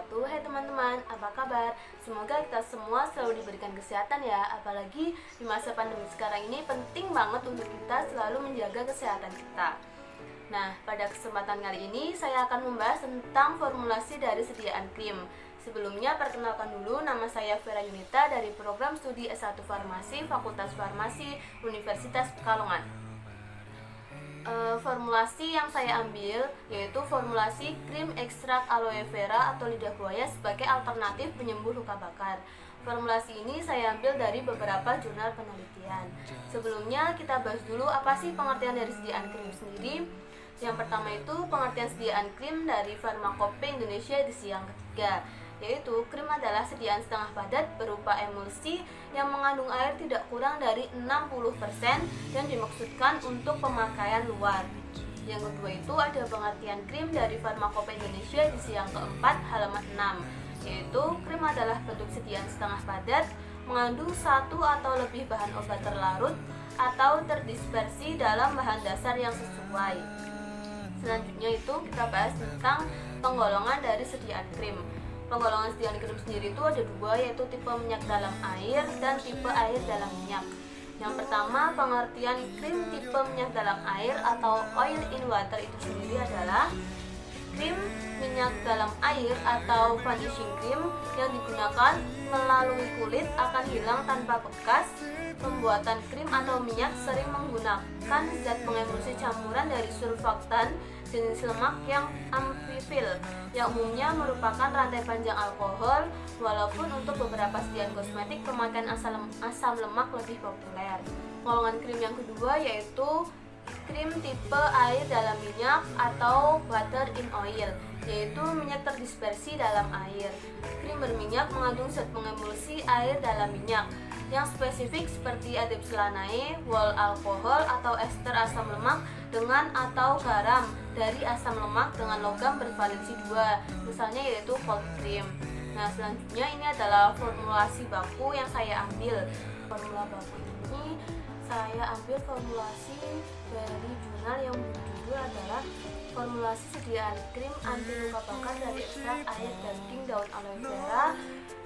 wabarakatuh. Hai teman-teman, apa kabar? Semoga kita semua selalu diberikan kesehatan ya. Apalagi di masa pandemi sekarang ini penting banget untuk kita selalu menjaga kesehatan kita. Nah, pada kesempatan kali ini saya akan membahas tentang formulasi dari sediaan krim. Sebelumnya perkenalkan dulu, nama saya Vera Yunita dari program studi S1 Farmasi Fakultas Farmasi Universitas Pekalongan. Formulasi yang saya ambil yaitu formulasi krim ekstrak aloe vera atau lidah buaya sebagai alternatif penyembuh luka bakar. Formulasi ini saya ambil dari beberapa jurnal penelitian. Sebelumnya kita bahas dulu apa sih pengertian dari sediaan krim sendiri. Yang pertama itu pengertian sediaan krim dari Pharmacope Indonesia edisi yang ketiga, yaitu krim adalah sediaan setengah padat berupa emulsi yang mengandung air tidak kurang dari 60% dan dimaksudkan untuk pemakaian luar. Yang kedua itu ada pengertian krim dari Pharmacope Indonesia edisi yang keempat halaman 6, yaitu krim adalah bentuk sediaan setengah padat mengandung satu atau lebih bahan obat terlarut atau terdispersi dalam bahan dasar yang sesuai. Selanjutnya itu kita bahas tentang penggolongan dari sediaan krim. Penggolongan sediaan krim sendiri itu ada dua, yaitu tipe minyak dalam air dan tipe air dalam minyak. Yang pertama, pengertian krim tipe minyak dalam air atau oil in water itu sendiri adalah krim minyak dalam air atau vanishing cream yang digunakan melalui kulit akan hilang tanpa bekas. Pembuatan krim atau minyak sering menggunakan zat pengemulsi campuran dari surfaktan jenis lemak yang amfifil yang umumnya merupakan rantai panjang alkohol, walaupun untuk beberapa sediaan kosmetik pemakaian asam lemak lebih populer. Golongan krim yang kedua yaitu krim tipe air dalam minyak atau butter in oil, yaitu minyak terdispersi dalam air. Krim berminyak mengandung zat pengemulsi air dalam minyak yang spesifik seperti adepsilanae, wall alkohol atau ester asam lemak dengan atau garam dari asam lemak dengan logam bervalensi 2, misalnya yaitu cold cream. Nah, selanjutnya ini adalah formulasi baku yang saya ambil. Formula baku ini saya ambil formulasi dari jurnal yang berjudul adalah formulasi sediaan krim anti luka bakar dari ekstrak air daging daun aloe vera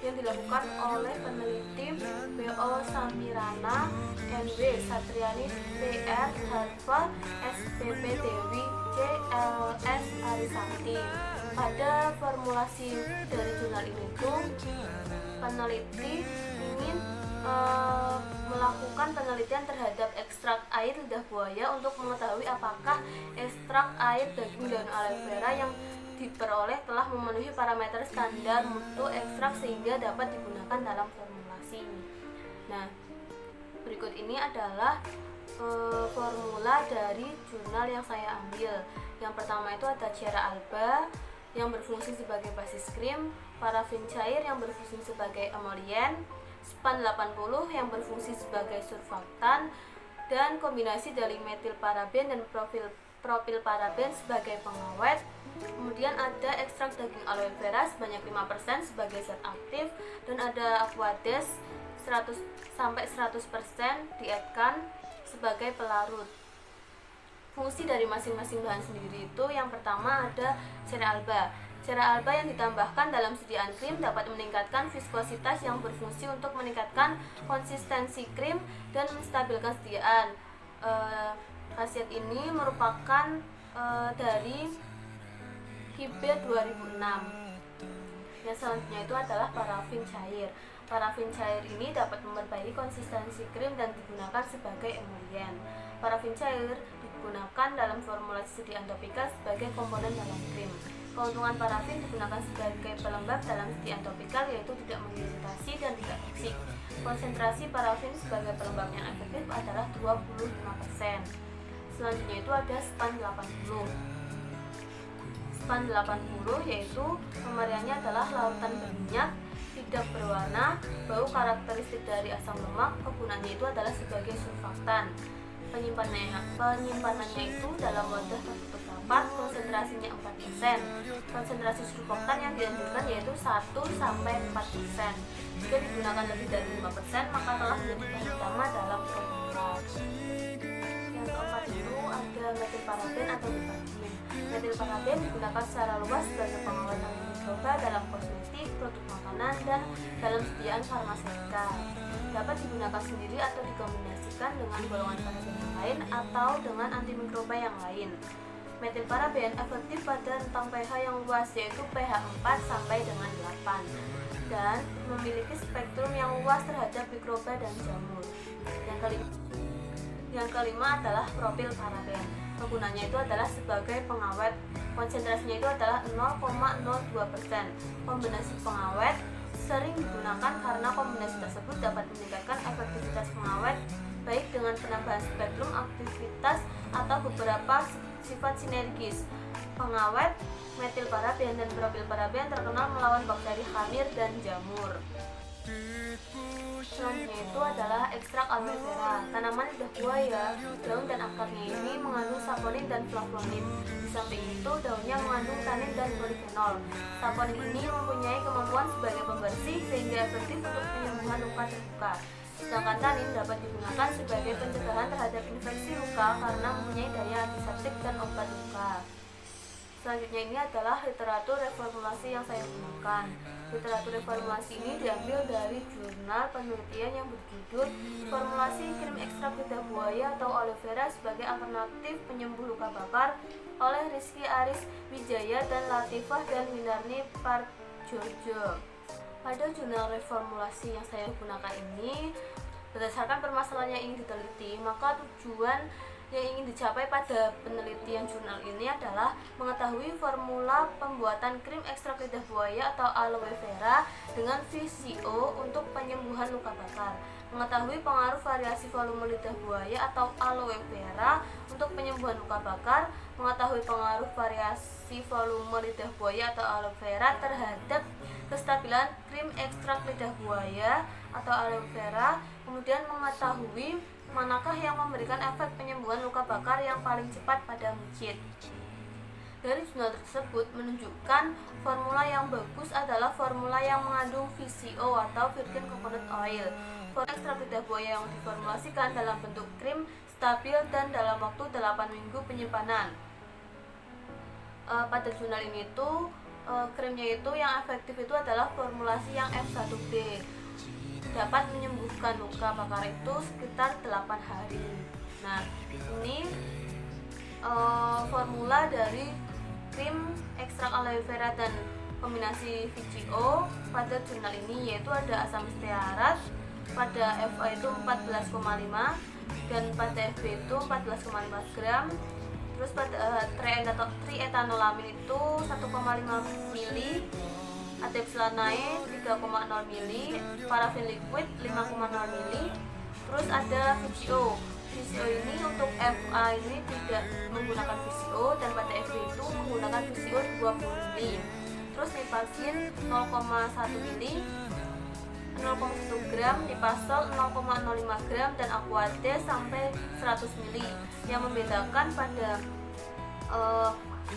yang dilakukan oleh peneliti B.O. Samirana, N.W. Satriani, P.R. Harva, S.P.P. Dewi, C.L.S. Arisakti. Pada formulasi dari jurnal ini tuh peneliti ingin melakukan penelitian terhadap ekstrak air lidah buaya untuk mengetahui apakah ekstrak air daging daun aloe vera yang diperoleh telah memenuhi parameter standar mutu ekstrak sehingga dapat digunakan dalam formulasi. Nah, berikut ini adalah formula dari jurnal yang saya ambil. Yang pertama itu ada cera alba yang berfungsi sebagai basis krim, parafin cair yang berfungsi sebagai emolien, span 80 yang berfungsi sebagai surfaktan, dan kombinasi dari metil paraben dan propil paraben sebagai pengawet. Kemudian ada ekstrak daging aloe vera sebanyak 5% sebagai zat aktif, dan ada aquades 100 sampai 100% dietkan sebagai pelarut. Fungsi dari masing-masing bahan sendiri itu yang pertama ada cera alba. Cera alba yang ditambahkan dalam sediaan krim dapat meningkatkan viskositas yang berfungsi untuk meningkatkan konsistensi krim dan menstabilkan sediaan. Khasiat ini merupakan dari Kibe 2006. Yang selanjutnya itu adalah parafin cair. Parafin cair ini dapat memperbaiki konsistensi krim dan digunakan sebagai emolien. Parafin cair digunakan dalam formulasi sediaan topikal sebagai komponen dalam krim. Keuntungan parafin digunakan sebagai pelembab dalam sediaan topikal yaitu tidak mengiritasi dan tidak toksik. Konsentrasi parafin sebagai pelembab yang efektif adalah 25%. Selanjutnya itu ada span 80. Span 80 yaitu pemberiannya adalah lautan berminyak, tidak berwarna, bau karakteristik dari asam lemak. Kegunaannya itu adalah sebagai surfaktan. Penyimpanannya itu dalam wadah tertutup rapat, konsentrasinya 4%. Konsentrasi surfaktan yang dianjurkan yaitu 1-4%. Jika digunakan lebih dari 5%, maka telah menjadi bahan utama dalam formula. Yang keempat itu ada metil paraben atau diparfum. Metil paraben digunakan secara luas sebagai pengawet mikroba dalam kosmetik, produk makanan, dan dalam sediaan farmaseutika. Dapat digunakan sendiri atau dikombinasikan dengan golongan paraben yang lain atau dengan antimikroba yang lain. Metilparaben efektif pada rentang pH yang luas, yaitu pH 4 sampai dengan 8, dan memiliki spektrum yang luas terhadap mikroba dan jamur. Yang kelima adalah propilparaben. Penggunanya itu adalah sebagai pengawet. Konsentrasinya itu adalah 0,02%. Kombinasi pengawet sering digunakan karena kombinasi tersebut dapat meningkatkan efektivitas pengawet baik dengan penambahan spektrum aktivitas atau beberapa sifat sinergis. Pengawet metilparaben dan propilparaben terkenal melawan bakteri hamir dan jamur. Selanjutnya itu adalah ekstrak aloe vera. Tanaman lidah buaya, daun dan akarnya ini mengandung saponin dan flavonoid. Di samping itu, daunnya mengandung tanin dan polifenol. Saponin ini mempunyai kemampuan sebagai pembersih sehingga efektif untuk penyembuhan luka terbuka. Sedangkan tanin dapat digunakan sebagai pencegahan terhadap infeksi luka karena mempunyai daya antiseptik dan obat luka. Selanjutnya ini adalah literatur reformulasi yang saya gunakan. Literatur reformulasi ini diambil dari jurnal penelitian yang berjudul Formulasi Krim Ekstrak Lidah Buaya atau Aloe Vera sebagai Alternatif Penyembuh Luka Bakar oleh Rizky Aris Wijaya dan Latifah dan Winarni Partjojo. Pada jurnal reformulasi yang saya gunakan ini, berdasarkan permasalahan yang ingin diteliti, maka tujuan yang ingin dicapai pada penelitian jurnal ini adalah mengetahui formula pembuatan krim ekstrak lidah buaya atau aloe vera dengan VCO untuk penyembuhan luka bakar, mengetahui pengaruh variasi volume lidah buaya atau aloe vera untuk penyembuhan luka bakar, mengetahui pengaruh variasi volume lidah buaya atau aloe vera terhadap kestabilan krim ekstrak lidah buaya atau aloe vera, kemudian mengetahui manakah yang memberikan efek penyembuhan luka bakar yang paling cepat pada micit. Dari jurnal tersebut menunjukkan formula yang bagus adalah formula yang mengandung VCO atau virgin coconut oil. Formula ekstrak lidah buaya yang diformulasikan dalam bentuk krim stabil dan dalam waktu 8 minggu penyimpanan. Pada jurnal ini krimnya itu yang efektif itu adalah formulasi yang F1B. Dapat menyembuhkan luka bakar itu sekitar 8 hari. Nah, ini formula dari krim ekstrak aloe vera dan kombinasi VCO pada jurnal ini, yaitu ada asam stearat pada FA itu 14,5 dan pada FB itu 14,5 gram. Terus pada triethanolamin itu 1,5 mili, adepslanae 3,0 mili, parafin liquid 5,0 mili. Terus ada VCO. VCO ini untuk FA ini tidak menggunakan VCO dan pada FB itu menggunakan VCO 20 mili. Terus nipalsin 0,1 mili, 0,1 gram, dipasol 0,05 gram, dan aquade sampai 100 mili. Yang membedakan pada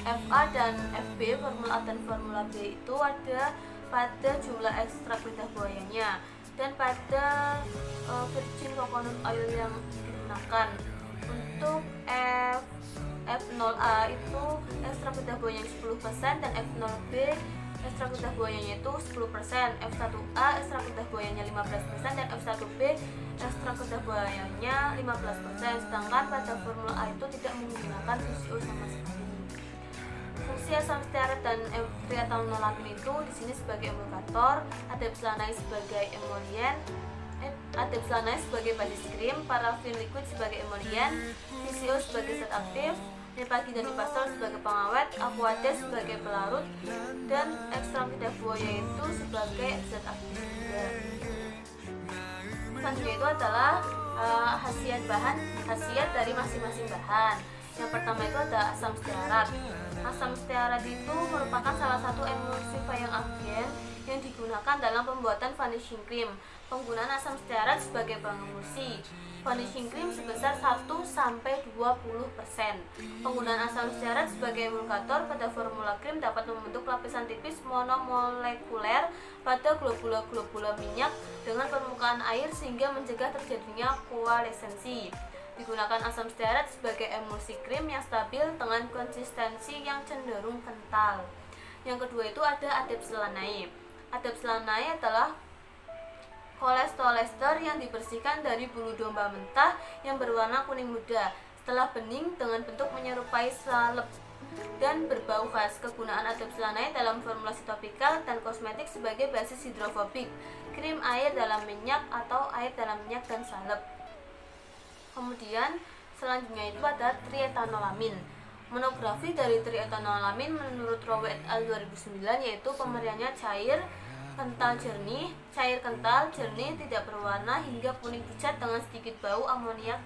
FA dan FB, formula A dan formula B itu ada pada jumlah ekstrak lidah buayanya dan pada virgin coconut oil yang digunakan. Untuk F0A itu ekstrak lidah buayanya 10% dan F0B ekstrak lidah buayanya itu 10%, F1A ekstrak lidah buayanya 15% dan F1B ekstrak lidah buayanya 15%. Sedangkan pada formula A itu tidak menggunakan VCO sama sekali. Fungsi asam stearat dan triethanolamin itu di sini sebagai emulgator, adepslanae sebagai emulien, adepslanae sebagai basis krim, parafin liquid sebagai emulien, VCO sebagai zat aktif, nipalsin dan nipasol sebagai pengawet, aquade sebagai pelarut, dan ekstrak lidah buaya itu sebagai zat aktif juga. Selanjutnya itu adalah khasiat dari masing-masing bahan. Yang pertama itu ada asam stearat. Asam stearat itu merupakan salah satu emulsifying agen yang digunakan dalam pembuatan vanishing cream. Penggunaan asam stearat sebagai pengemulsi. Vanishing cream sebesar 1-20%. Penggunaan asam stearat sebagai emulgator pada formula krim dapat membentuk lapisan tipis monomolekuler pada globula-globula minyak dengan permukaan air sehingga mencegah terjadinya koalesensi. Digunakan asam stearat sebagai emulsi krim yang stabil dengan konsistensi yang cenderung kental. Yang kedua itu ada adepsilanae. Adepsilanae adalah kolesterol yang dibersihkan dari bulu domba mentah yang berwarna kuning muda setelah bening dengan bentuk menyerupai salep dan berbau khas. Kegunaan adepsilanae dalam formulasi topikal dan kosmetik sebagai basis hidrofobik, krim air dalam minyak atau air dalam minyak dan salep. Kemudian selanjutnya itu ada triethanolamin. Monografi dari triethanolamin menurut Rowe et al. 2009 yaitu pemberiannya cair kental jernih, tidak berwarna hingga kuning pucat dengan sedikit bau amoniak.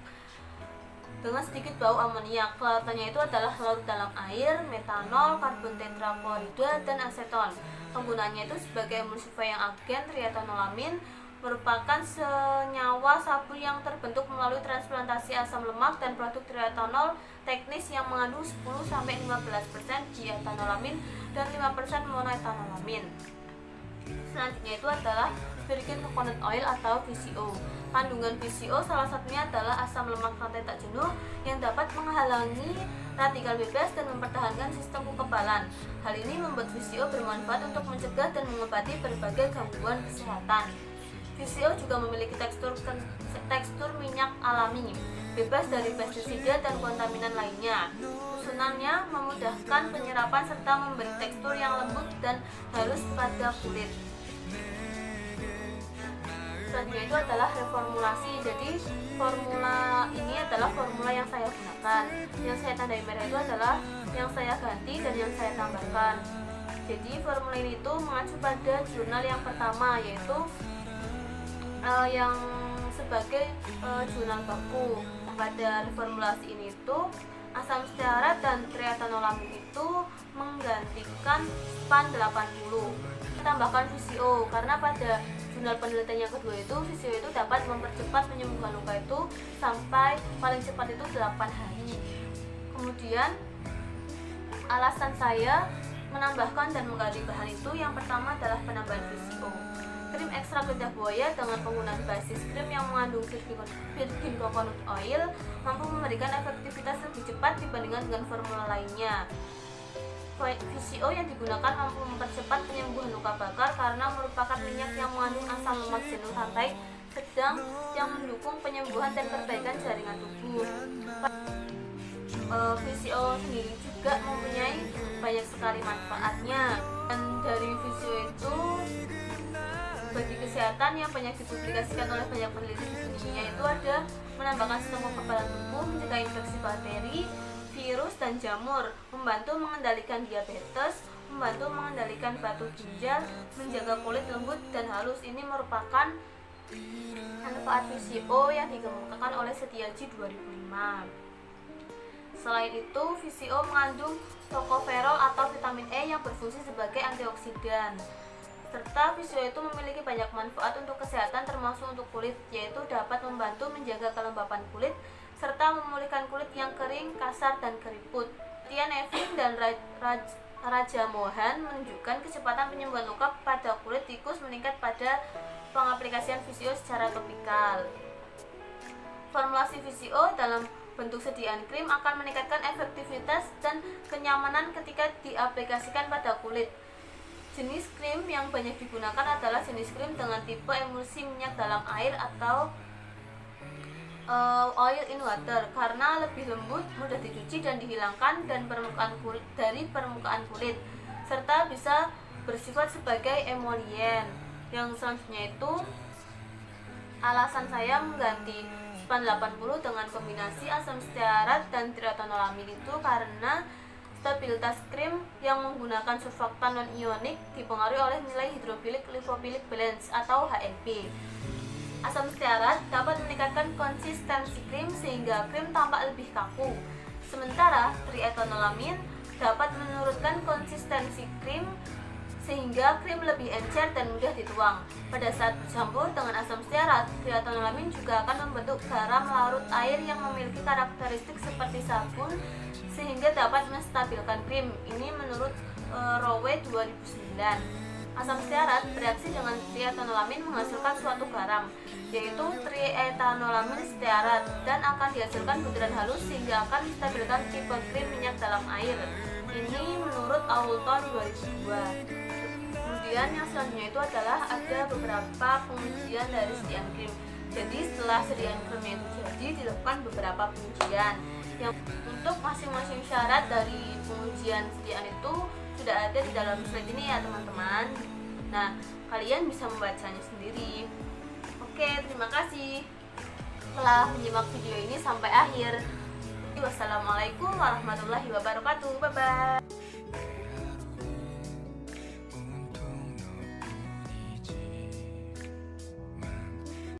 Larutannya itu adalah larut dalam air, metanol, karbon tetraklorida, dan aseton. Penggunaannya itu sebagai emulsifier yang agen. Triethanolamin merupakan senyawa sabu yang terbentuk melalui transplantasi asam lemak dan produk triethanol teknis yang mengandung 10-15% diethanolamin dan 5% monoethanolamin. Selanjutnya itu adalah virgin coconut oil atau VCO. Kandungan VCO salah satunya adalah asam lemak rantai tak jenuh yang dapat menghalangi radikal bebas dan mempertahankan sistem kekebalan. Hal ini membuat VCO bermanfaat untuk mencegah dan mengobati berbagai gangguan kesehatan. VCO juga memiliki tekstur minyak alami, bebas dari pestisida dan kontaminan lainnya. Susunannya memudahkan penyerapan serta memberi tekstur yang lembut dan halus pada kulit. Selanjutnya itu adalah reformulasi. Jadi formula ini adalah formula yang saya gunakan. Yang saya tandai merah itu adalah yang saya ganti dan yang saya tambahkan. Jadi formula ini itu mengacu pada jurnal yang pertama, yaitu yang sebagai jurnal baku. Pada reformulasi ini itu asam stearat dan triethanolamin itu menggantikan SPAN 80. Ditambahkan VCO karena pada jurnal penelitian yang kedua itu VCO itu dapat mempercepat penyembuhan luka itu sampai paling cepat itu 8 hari. Kemudian alasan saya menambahkan dan mengganti bahan itu yang pertama adalah penambahan VCO. Krim ekstrak lidah buaya dengan penggunaan basis krim yang mengandung virgin coconut oil mampu memberikan efektivitas lebih cepat dibandingkan dengan formula lainnya. VCO yang digunakan mampu mempercepat penyembuhan luka bakar karena merupakan minyak yang mengandung asam lemak jenuh rantai sedang yang mendukung penyembuhan dan perbaikan jaringan tubuh. VCO sendiri juga mempunyai banyak sekali manfaatnya, dan dari VCO itu bagi kesehatan yang banyak dipublikasikan oleh banyak peneliti di dunia itu ada menambahkan sistem kekebalan tubuh, mencegah infeksi bakteri, virus, dan jamur, membantu mengendalikan diabetes, membantu mengendalikan batu ginjal, menjaga kulit lembut dan halus. Ini merupakan manfaat VCO yang dikemukakan oleh Setiaji 2005. Selain itu, VCO mengandung tocopherol atau vitamin E yang berfungsi sebagai antioksidan. Serta VCO itu memiliki banyak manfaat untuk kesehatan termasuk untuk kulit, yaitu dapat membantu menjaga kelembapan kulit serta memulihkan kulit yang kering, kasar, dan keriput. Penelitian Nevin dan Raja Mohan menunjukkan kecepatan penyembuhan luka pada kulit tikus meningkat pada pengaplikasian VCO secara topikal. Formulasi VCO dalam bentuk sediaan krim akan meningkatkan efektivitas dan kenyamanan ketika diaplikasikan pada kulit. Jenis krim yang banyak digunakan adalah jenis krim dengan tipe emulsi minyak dalam air atau oil in water karena lebih lembut, mudah dicuci dan dihilangkan dari permukaan kulit, serta bisa bersifat sebagai emolien. Yang selanjutnya itu alasan saya mengganti SPAN 80 dengan kombinasi asam stearat dan triethanolamin itu karena stabilitas krim yang menggunakan surfaktan non-ionik dipengaruhi oleh nilai hidrofilik lipophilic balance atau HLB. Asam stearat dapat meningkatkan konsistensi krim sehingga krim tampak lebih kaku. Sementara triethanolamin dapat menurunkan konsistensi krim sehingga krim lebih encer dan mudah dituang. Pada saat bercampur dengan asam stearat, triethanolamin juga akan membentuk garam larut air yang memiliki karakteristik seperti sabun sehingga dapat menstabilkan krim. Ini menurut Rowe 2009. Asam stearat bereaksi dengan triethanolamin menghasilkan suatu garam, yaitu triethanolamin stearat, dan akan dihasilkan butiran halus sehingga akan menstabilkan tipe krim minyak dalam air. Ini menurut Aulton 2002. Kemudian yang selanjutnya itu adalah ada beberapa pengujian dari sediaan krim. Jadi setelah sediaan krimnya itu jadi, dilakukan beberapa pengujian. Yang untuk masing-masing syarat dari pengujian sediaan itu sudah ada di dalam slide ini ya teman-teman. Nah, kalian bisa membacanya sendiri. Oke, terima kasih telah menyimak video ini sampai akhir. Wassalamualaikum warahmatullahi wabarakatuh. Bye bye.